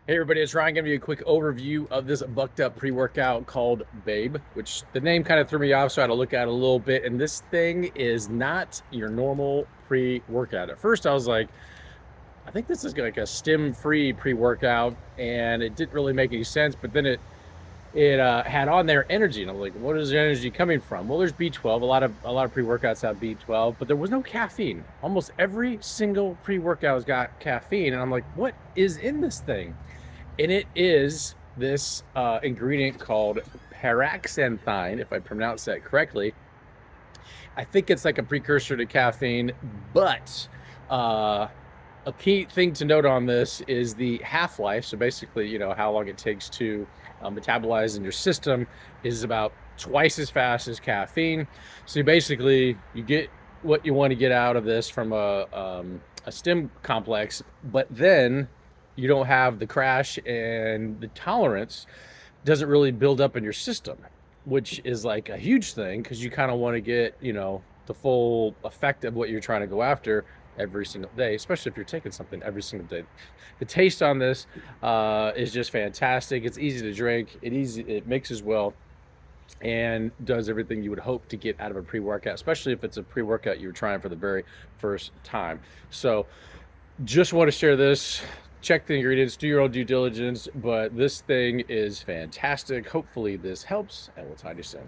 Hey everybody, it's Ryan giving you a quick overview of this bucked up pre-workout called Babe, which the name kind of threw me off, so I had to look at it a little bit. And this thing is not your normal pre-workout. At first I was like, I think this is like a stim-free pre-workout, and it didn't really make any sense, but then it had on there energy, and I'm like, what is the energy coming from? Well, there's B12. A lot of pre-workouts have B12, but there was no caffeine. Almost every single pre-workout has got caffeine, and I'm like, what is in this thing? And it is this ingredient called paraxanthine, if I pronounce that correctly. I think it's like a precursor to caffeine, but a key thing to note on this is the half-life. So basically, how long it takes to metabolize in your system is about twice as fast as caffeine. So you get what you want to get out of this from a stim complex, but then you don't have the crash, and the tolerance doesn't really build up in your system, which is like a huge thing because you kind of want to get, the full effect of what you're trying to go after every single day, especially if you're taking something every single day. The taste on this is just fantastic. It's easy to drink. It mixes well and does everything you would hope to get out of a pre-workout, especially if it's a pre-workout you're trying for the very first time. So just want to share this. Check the ingredients, do your own due diligence, but this thing is fantastic. Hopefully this helps, and we'll talk to you soon.